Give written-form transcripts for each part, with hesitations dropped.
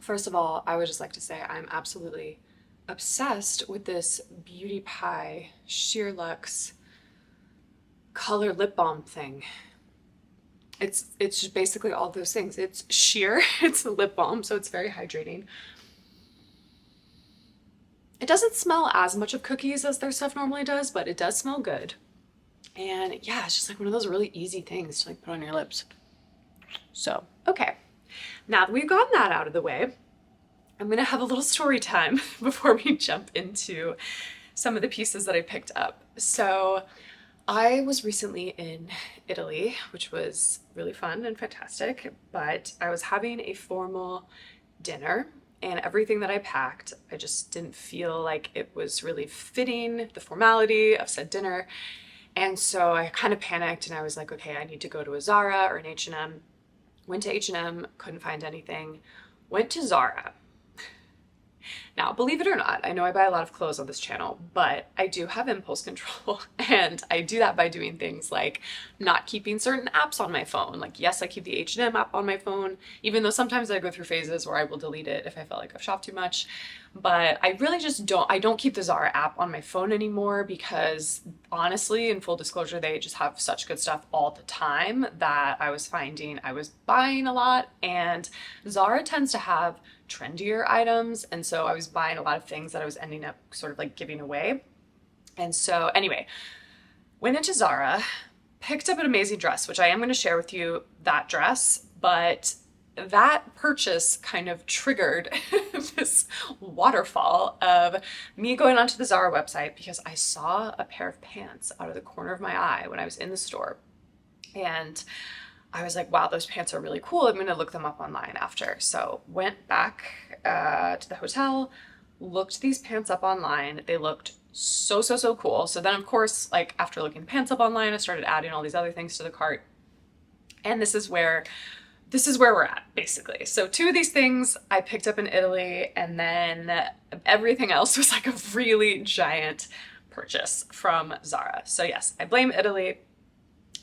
First of all, I would just like to say I'm absolutely obsessed with this Beauty Pie Sheer Luxe color lip balm thing. It's just basically all those things. It's sheer, it's a lip balm, so it's very hydrating. It doesn't smell as much of cookies as their stuff normally does, but it does smell good. And yeah, it's just like one of those really easy things to like put on your lips. So, okay. Now that we've gotten that out of the way, I'm gonna have a little story time before we jump into some of the pieces that I picked up. So I was recently in Italy, which was really fun and fantastic, but I was having a formal dinner and everything that I packed, I just didn't feel like it was really fitting the formality of said dinner. And so I kind of panicked and I was like, okay, I need to go to a Zara or an H&M. Went to H&M, couldn't find anything. Went to Zara. Now, believe it or not, I know I buy a lot of clothes on this channel, but I do have impulse control, and I do that by doing things like not keeping certain apps on my phone. Like, yes, I keep the H&M app on my phone, even though sometimes I go through phases where I will delete it if I felt like I've shopped too much. But I really just don't keep the Zara app on my phone anymore because honestly, in full disclosure, they just have such good stuff all the time that I was finding I was buying a lot, and Zara tends to have trendier items, and so I was buying a lot of things that I was ending up sort of like giving away. And so anyway, went into Zara, picked up an amazing dress, which I am going to share with you that dress, but that purchase kind of triggered this waterfall of me going onto the Zara website because I saw a pair of pants out of the corner of my eye when I was in the store. And I was like, wow, those pants are really cool. I'm going to look them up online after. So went back to the hotel, looked these pants up online. They looked so cool. So then, of course, like after looking pants up online, I started adding all these other things to the cart. And this is where we're at, basically. So two of these things I picked up in Italy, and then everything else was like a really giant purchase from Zara. So yes, I blame Italy.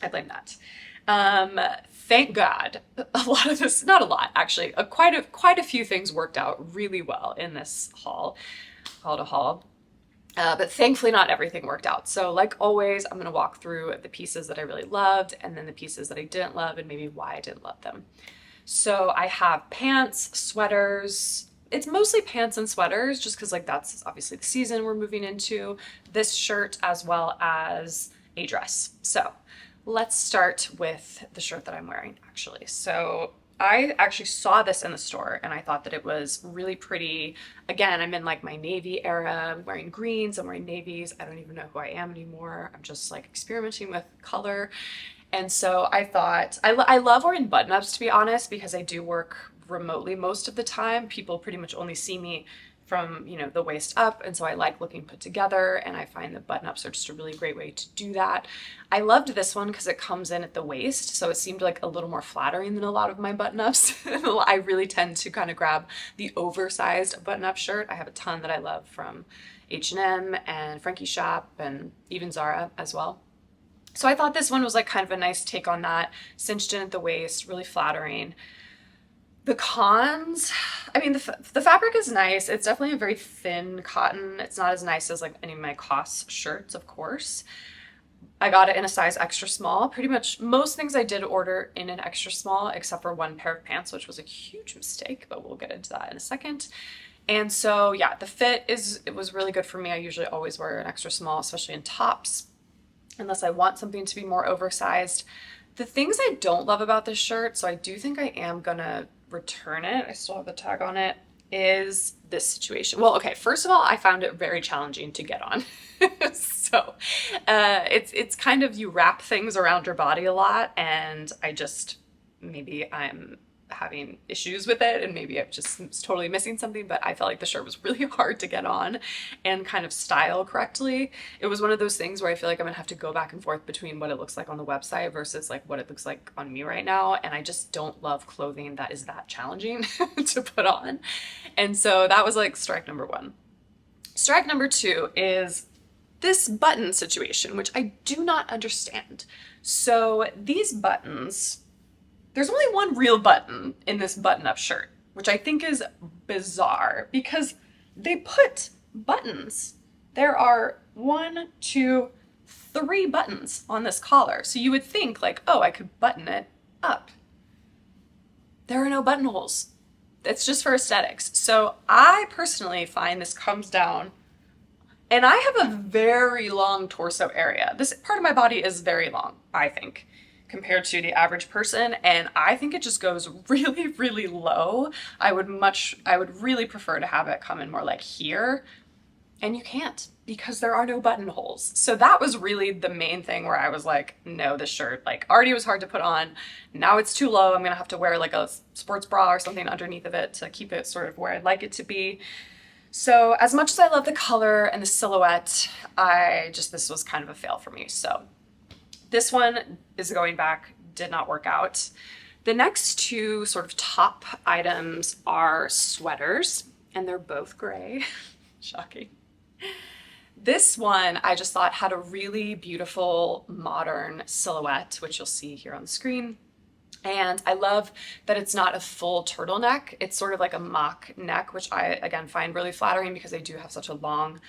I blame that. Thank God, a lot of this, not a lot actually, quite a few things worked out really well in this haul, called a haul. But thankfully not everything worked out. So like always, I'm gonna walk through the pieces that I really loved and then the pieces that I didn't love and maybe why I didn't love them. So I have pants, sweaters. It's mostly pants and sweaters just because like that's obviously the season we're moving into. This shirt as well as a dress. So let's start with the shirt that I'm wearing actually. So I actually saw this in the store and I thought that it was really pretty. Again, I'm in like my navy era. I'm wearing greens, I'm wearing navies. I don't even know who I am anymore. I'm just like experimenting with color. And so I thought, I love wearing button-ups to be honest, because I do work remotely most of the time. People pretty much only see me from, you know, the waist up. And so I like looking put together, and I find the button-ups are just a really great way to do that. I loved this one because it comes in at the waist, so it seemed like a little more flattering than a lot of my button-ups. I really tend to kind of grab the oversized button-up shirt. I have a ton that I love from H&M and Frankie Shop and even Zara as well. So I thought this one was like kind of a nice take on that, cinched in at the waist, really flattering. The cons, I mean, the fabric is nice. It's definitely a very thin cotton. It's not as nice as like any of my COS shirts, of course. I got it in a size extra small. Pretty much most things I did order in an extra small, except for one pair of pants, which was a huge mistake, but we'll get into that in a second. And so yeah, the fit it was really good for me. I usually always wear an extra small, especially in tops, unless I want something to be more oversized. The things I don't love about this shirt, so I do think I am gonna return it, I still have the tag on it, is this situation. Well, okay, first of all, I found it very challenging to get on. So it's kind of, you wrap things around your body a lot, and maybe I'm having issues with it, and maybe I'm just totally missing something, but I felt like the shirt was really hard to get on and kind of style correctly. It was one of those things where I feel like I'm gonna have to go back and forth between what it looks like on the website versus like what it looks like on me right now, and I just don't love clothing that is that challenging to put on. And so that was like strike number one. Strike number two is this button situation, which I do not understand. So these buttons, there's only one real button in this button-up shirt. which I think is bizarre because they put buttons. There are 1, 2, 3 buttons on this collar. So you would think like, oh, I could button it up. There are no buttonholes. It's just for aesthetics. So I personally find this comes down, and I have a very long torso area. This part of my body is very long, I think, compared to the average person, and I think it just goes really, really low. I would really prefer to have it come in more like here, and you can't because there are no buttonholes. So that was really the main thing where I was like, no, this shirt like already was hard to put on. Now it's too low. I'm gonna have to wear like a sports bra or something underneath of it to keep it sort of where I'd like it to be. So as much as I love the color and the silhouette, this was kind of a fail for me. So this one is going back, did not work out. The next two sort of top items are sweaters, and they're both gray. Shocking. This one I just thought had a really beautiful modern silhouette, which you'll see here on the screen. And I love that it's not a full turtleneck. It's sort of like a mock neck, which I, again, find really flattering because they do have such a long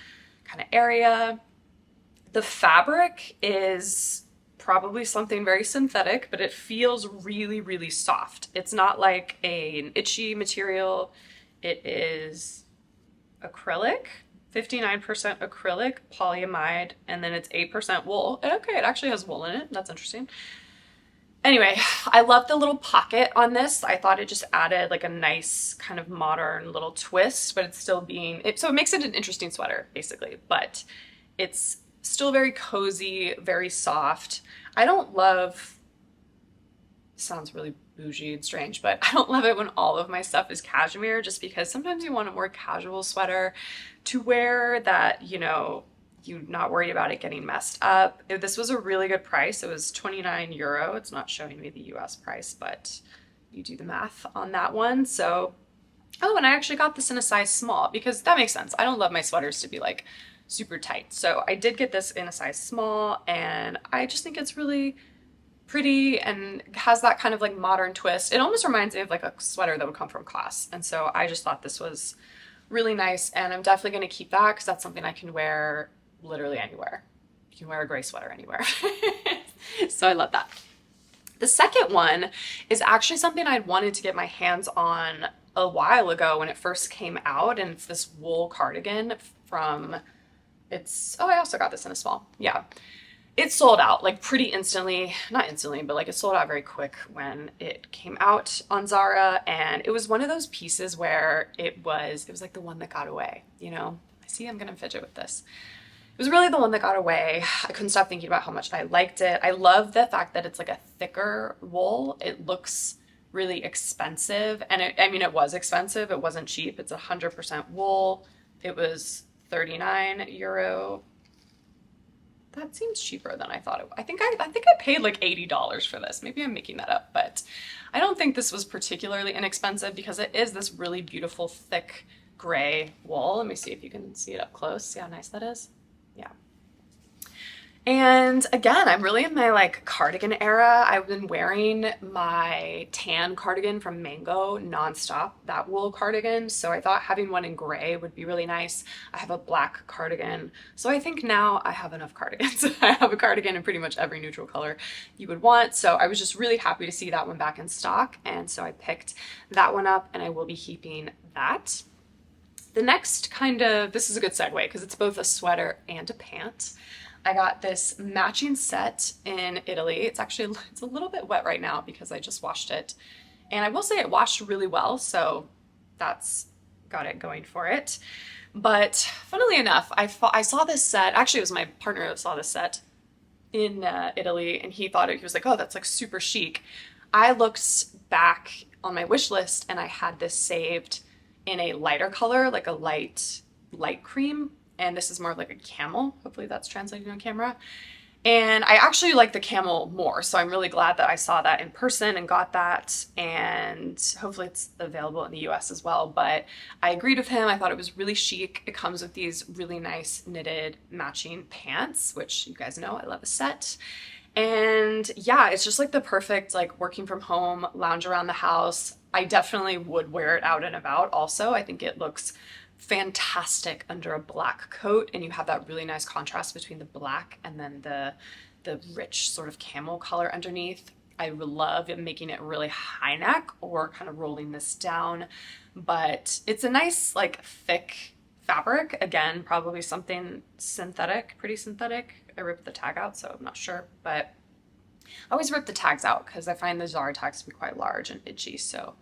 kind of area. The fabric is probably something very synthetic, but it feels really, really soft. It's not like an itchy material. It is acrylic. 59% acrylic, polyamide, and then it's 8% wool. Okay, it actually has wool in it. That's interesting. Anyway, I love the little pocket on this. I thought it just added like a nice kind of modern little twist, but it's still so it makes it an interesting sweater, basically. But it's still very cozy, very soft. I don't love, sounds really bougie and strange, but I don't love it when all of my stuff is cashmere, just because sometimes you want a more casual sweater to wear that, you know, you're not worried about it getting messed up. This was a really good price. It was 29 euro. It's not showing me the US price, but you do the math on that one. So, oh, and I actually got this in a size small because that makes sense. I don't love my sweaters to be like super tight. So I did get this in a size small, and I just think it's really pretty and has that kind of like modern twist. It almost reminds me of like a sweater that would come from class. And so I just thought this was really nice, and I'm definitely going to keep that because that's something I can wear literally anywhere. You can wear a gray sweater anywhere. So I love that. The second one is actually something I'd wanted to get my hands on a while ago when it first came out, and it's this wool cardigan from, I also got this in a small. Yeah. It sold out like pretty instantly, not instantly, but like it sold out very quick when it came out on Zara. And it was one of those pieces where it was like the one that got away, you know? See, I'm gonna fidget with this. It was really the one that got away. I couldn't stop thinking about how much I liked it. I love the fact that it's like a thicker wool. It looks really expensive. And it was expensive. It wasn't cheap. It's 100% wool. It was 39 euro. That seems cheaper than I thought it would. I think I paid like $80 for this. Maybe I'm making that up, but I don't think this was particularly inexpensive because it is this really beautiful, thick gray wool. Let me see if you can see it up close. See how nice that is? Yeah. And again, I'm really in my like cardigan era. I've been wearing my tan cardigan from Mango nonstop, that wool cardigan. So I thought having one in gray would be really nice. I have a black cardigan. So I think now I have enough cardigans. I have a cardigan in pretty much every neutral color you would want. So I was just really happy to see that one back in stock. And so I picked that one up, and I will be keeping that. The next this is a good segue because it's both a sweater and a pant. I got this matching set in Italy. It's a little bit wet right now because I just washed it. And I will say it washed really well, so that's got it going for it. But funnily enough, I saw this set, actually it was my partner that saw this set in Italy, and he was like, oh, that's like super chic. I looked back on my wish list and I had this saved in a lighter color, like a light cream. And this is more of like a camel. Hopefully that's translating on camera. And I actually like the camel more. So I'm really glad that I saw that in person and got that. And hopefully it's available in the US as well. But I agreed with him. I thought it was really chic. It comes with these really nice knitted matching pants, which you guys know I love a set. And yeah, it's just like the perfect like working from home, lounge around the house. I definitely would wear it out and about also. I think it looks fantastic under a black coat, and you have that really nice contrast between the black and then the rich sort of camel color underneath. I love it making it really high neck or kind of rolling this down, but it's a nice like thick fabric. Again, probably something synthetic, pretty synthetic. I ripped the tag out, so I'm not sure, but I always rip the tags out because I find the Zara tags to be quite large and itchy, so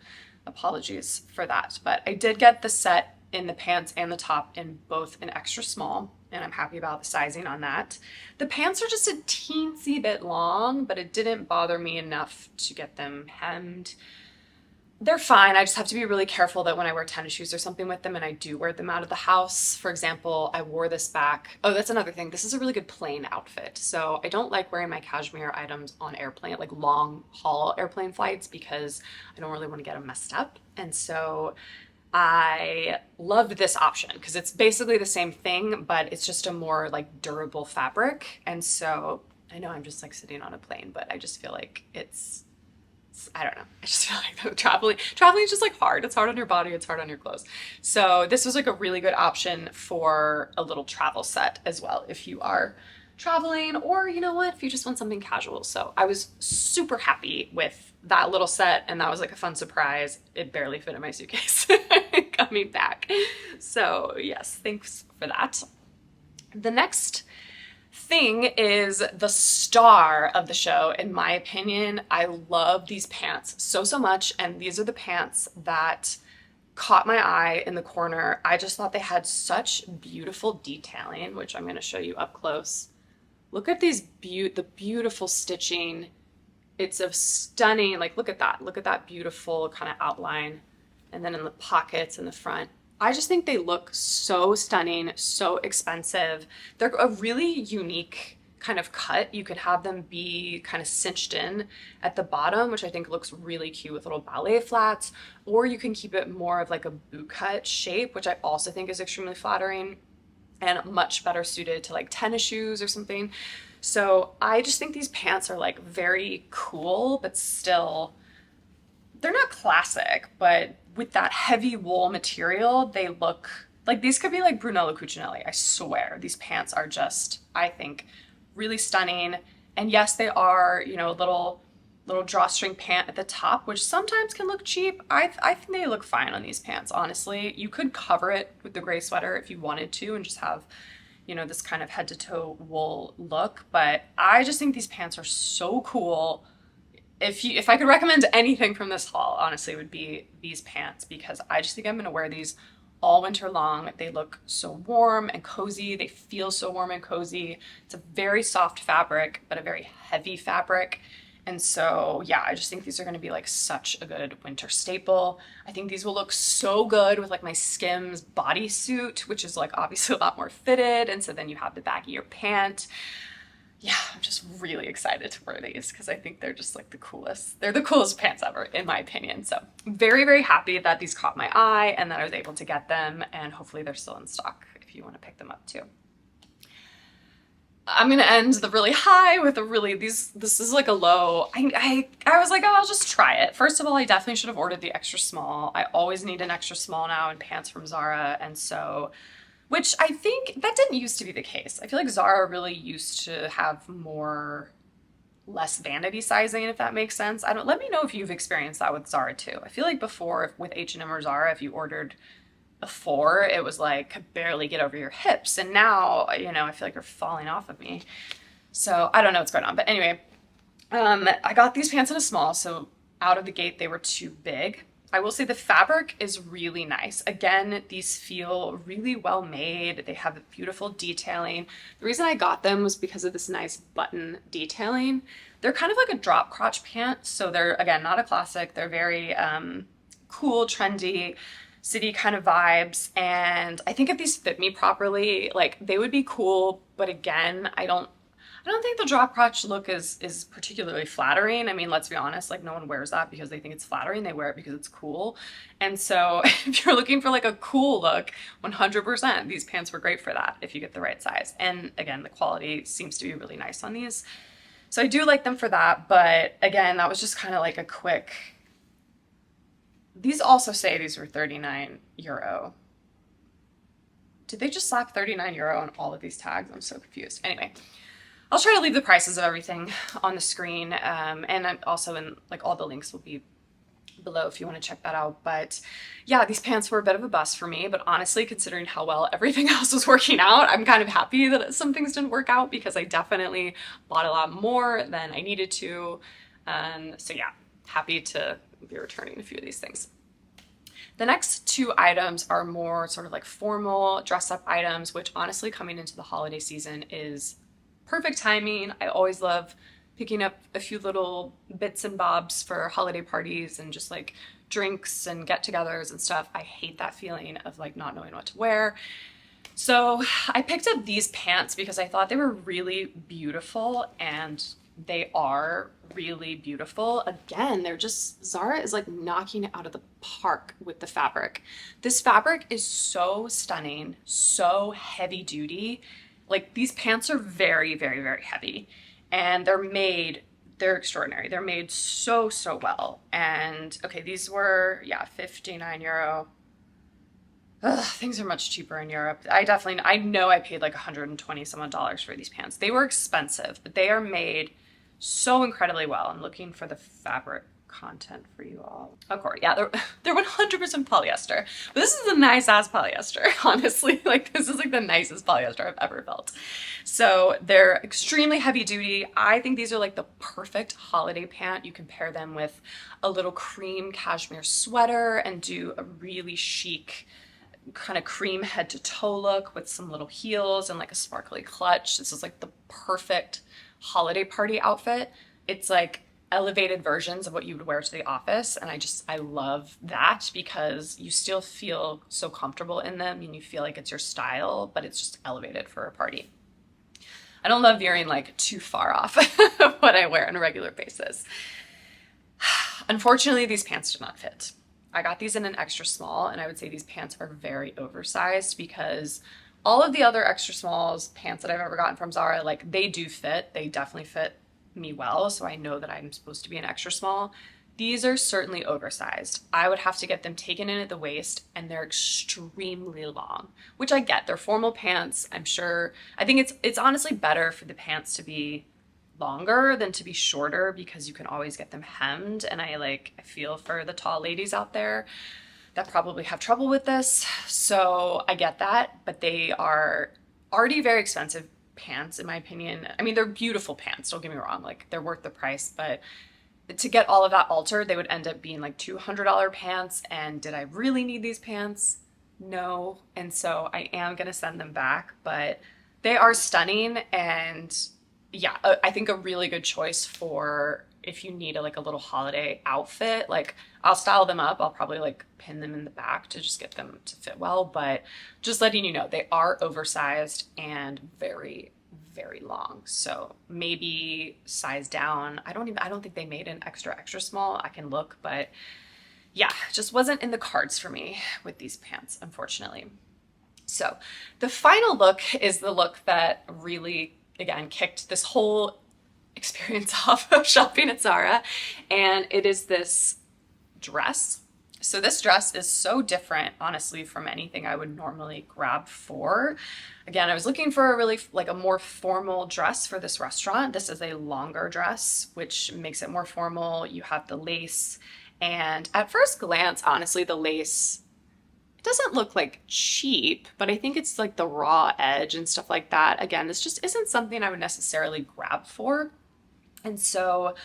apologies for that. But I did get the set in the pants and the top in both an extra small, and I'm happy about the sizing on that. The pants are just a teensy bit long, but it didn't bother me enough to get them hemmed. They're fine. I just have to be really careful that when I wear tennis shoes or something with them, and I do wear them out of the house. For example, I wore this back. Oh, that's another thing. This is a really good plain outfit. So I don't like wearing my cashmere items on airplane, like long haul airplane flights, because I don't really want to get them messed up. And so I loved this option because it's basically the same thing, but it's just a more like durable fabric. And so I know I'm just like sitting on a plane, but I just feel like I don't know. I just feel like traveling is just like hard. It's hard on your body. It's hard on your clothes. So this was like a really good option for a little travel set as well, if you are traveling, or you know what, if you just want something casual. So I was super happy with that little set, and that was like a fun surprise. It barely fit in my suitcase coming back. So yes, thanks for that. The next thing is the star of the show, in my opinion. I love these pants so much, and these are the pants that caught my eye in the corner. I just thought they had such beautiful detailing, which I'm going to show you up close. Look at these the beautiful stitching. It's a stunning, like look at that beautiful kind of outline, and then in the pockets in the front. I just think they look so stunning, so expensive. They're a really unique kind of cut. You could have them be kind of cinched in at the bottom, which I think looks really cute with little ballet flats, or you can keep it more of like a boot cut shape, which I also think is extremely flattering and much better suited to like tennis shoes or something. So I just think these pants are like very cool, but still, they're not classic, but with that heavy wool material, they look like these could be like Brunello Cucinelli. I swear, these pants are just, I think, really stunning. And yes, they are, you know, a little drawstring pant at the top, which sometimes can look cheap. I think they look fine on these pants, honestly. You could cover it with the gray sweater if you wanted to and just have, you know, this kind of head to toe wool look. But I just think these pants are so cool. If I could recommend anything from this haul, honestly, it would be these pants, because I just think I'm gonna wear these all winter long. They look so warm and cozy. They feel so warm and cozy. It's a very soft fabric, but a very heavy fabric. And so, yeah, I just think these are gonna be like such a good winter staple. I think these will look so good with like my Skims bodysuit, which is like obviously a lot more fitted. And so then you have the baggier pant. Yeah, I'm just really excited to wear these because I think they're just like the coolest. They're the coolest pants ever, in my opinion. So very, very happy that these caught my eye and that I was able to get them, and hopefully they're still in stock if you want to pick them up too. I'm gonna end the really high with a really, this is like a low. I was like, oh, I'll just try it. First of all, I definitely should have ordered the extra small. I always need an extra small now in pants from Zara, and so, which I think that didn't used to be the case. I feel like Zara really used to have less vanity sizing, if that makes sense. Let me know if you've experienced that with Zara too. I feel like before with H&M or Zara, if you ordered a 4, it was like could barely get over your hips. And now, you know, I feel like they're falling off of me. So I don't know what's going on. But anyway, I got these pants in a small, so out of the gate they were too big. I will say the fabric is really nice. Again, these feel really well made. They have beautiful detailing. The reason I got them was because of this nice button detailing. They're kind of like a drop crotch pant. So they're, again, not a classic. They're very cool, trendy, city kind of vibes. And I think if these fit me properly, like they would be cool. But again, I don't think the drop crotch look is particularly flattering. I mean, let's be honest, like no one wears that because they think it's flattering. They wear it because it's cool. And so if you're looking for like a cool look, 100%, these pants were great for that if you get the right size. And again, the quality seems to be really nice on these. So I do like them for that. But again, that was just kind of like a quick These also say these were 39 euro. Did they just slap 39 euro on all of these tags? I'm so confused. Anyway, I'll try to leave the prices of everything on the screen, and I'm also in, like, all the links will be below if you want to check that out. But yeah, these pants were a bit of a bust for me, but honestly, considering how well everything else was working out, I'm kind of happy that some things didn't work out, because I definitely bought a lot more than I needed to. So yeah, happy to be returning a few of these things. The next two items are more sort of like formal dress up items, which honestly, coming into the holiday season is perfect timing. I always love picking up a few little bits and bobs for holiday parties and just like drinks and get-togethers and stuff. I hate that feeling of like not knowing what to wear. So I picked up these pants because I thought they were really beautiful, and they are really beautiful. Again, they're just, Zara is like knocking it out of the park with the fabric. This fabric is so stunning, so heavy duty. Like, these pants are very, very, very heavy, and they're extraordinary. They're made so, so well. And okay, these were, yeah, 59 euro. Ugh, things are much cheaper in Europe. I know I paid like 120 some odd dollars for these pants. They were expensive, but they are made so incredibly well. I'm looking for the fabric content for you all. Of course, yeah, they're 100% polyester. But this is a nice ass polyester, honestly. Like, this is like the nicest polyester I've ever felt. So they're extremely heavy duty. I think these are like the perfect holiday pant. You can pair them with a little cream cashmere sweater and do a really chic kind of cream head to toe look with some little heels and like a sparkly clutch. This is like the perfect holiday party outfit. It's like elevated versions of what you would wear to the office, and I love that, because you still feel so comfortable in them and you feel like it's your style, but it's just elevated for a party. I don't love veering like too far off of what I wear on a regular basis. Unfortunately, these pants do not fit. I got these in an extra small, and I would say these pants are very oversized, because all of the other extra smalls pants that I've ever gotten from Zara, like, they do fit. They definitely fit me well, so I know that I'm supposed to be an extra small. These are certainly oversized. I would have to get them taken in at the waist, and they're extremely long, which I get. They're formal pants. I'm sure. I think it's honestly better for the pants to be longer than to be shorter, because you can always get them hemmed, and I feel for the tall ladies out there that probably have trouble with this. So I get that, but they are already very expensive pants, in my opinion. I mean, they're beautiful pants, don't get me wrong, like, they're worth the price, but to get all of that altered, they would end up being like $200 pants. And did I really need these pants? No. And so I am gonna send them back, but they are stunning. And yeah, I think a really good choice for if you need a little holiday outfit. Like, I'll style them up. I'll probably like pin them in the back to just get them to fit well, but just letting you know, they are oversized and very, very long. So maybe size down. I don't think they made an extra small. I can look, but yeah, just wasn't in the cards for me with these pants, unfortunately. So the final look is the look that really, again, kicked this whole experience off of shopping at Zara, and it is this dress. So this dress is so different, honestly, from anything I would normally grab for. Again, I was looking for a really a more formal dress for this restaurant. This is a longer dress, which makes it more formal. You have the lace, and at first glance, honestly, the lace, it doesn't look like cheap, but I think it's like the raw edge and stuff like that. Again, this just isn't something I would necessarily grab for. And so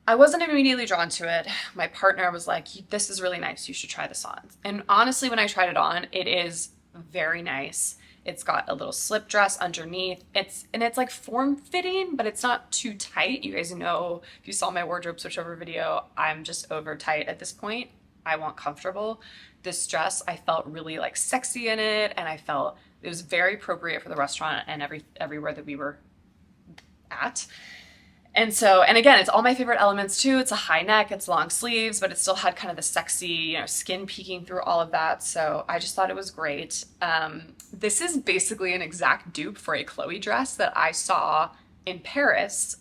I wasn't immediately drawn to it. My partner was like, this is really nice, you should try this on. And honestly, when I tried it on, it is very nice. It's got a little slip dress underneath. It's like form fitting, but it's not too tight. You guys know, if you saw my wardrobe switchover video, I'm just over tight at this point. I want comfortable. This dress, I felt really like sexy in it, and I felt it was very appropriate for the restaurant and everywhere that we were at. And so, and again, it's all my favorite elements too. It's a high neck, it's long sleeves, but it still had kind of the sexy, skin peeking through all of that. So I just thought it was great. This is basically an exact dupe for a Chloe dress that I saw in Paris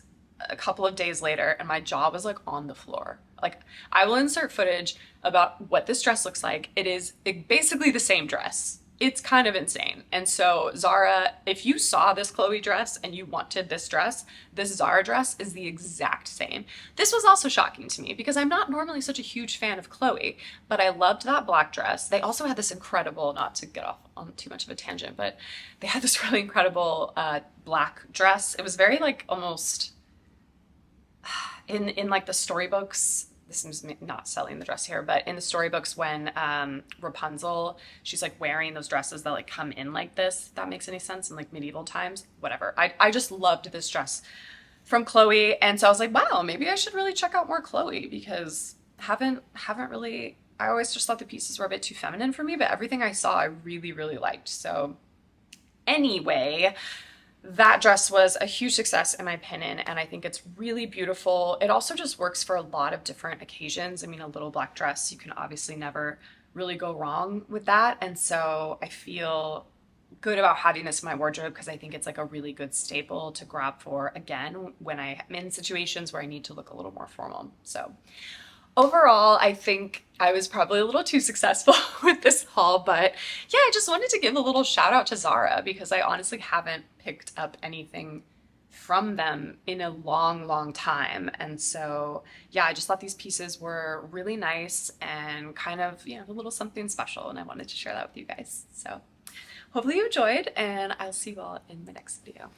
a couple of days later, and my jaw was like on the floor. Like, I will insert footage about what this dress looks like. It is basically the same dress. It's kind of insane. And so Zara, if you saw this Chloe dress and you wanted this dress, this Zara dress is the exact same. This was also shocking to me because I'm not normally such a huge fan of Chloe, but I loved that black dress. They also had this incredible, not to get off on too much of a tangent, but they had this really incredible black dress. It was very like almost in like the storybooks. This is not selling the dress here, but in the storybooks when Rapunzel, she's like wearing those dresses that like come in like this, if that makes any sense, in like medieval times, whatever. I just loved this dress from Chloe. And so I was like, wow, maybe I should really check out more Chloe because haven't really, I always just thought the pieces were a bit too feminine for me, but everything I saw, I really, really liked. So anyway, that dress was a huge success in my opinion, and I think it's really beautiful. It also just works for a lot of different occasions. I mean, a little black dress, you can obviously never really go wrong with that. And so I feel good about having this in my wardrobe because I think it's like a really good staple to grab for, again, when I'm in situations where I need to look a little more formal. So overall, I think I was probably a little too successful with this haul, but yeah, I just wanted to give a little shout out to Zara because I honestly haven't picked up anything from them in a long, long time. And so, yeah, I just thought these pieces were really nice and kind of, you know, a little something special, and I wanted to share that with you guys. So hopefully you enjoyed, and I'll see you all in my next video.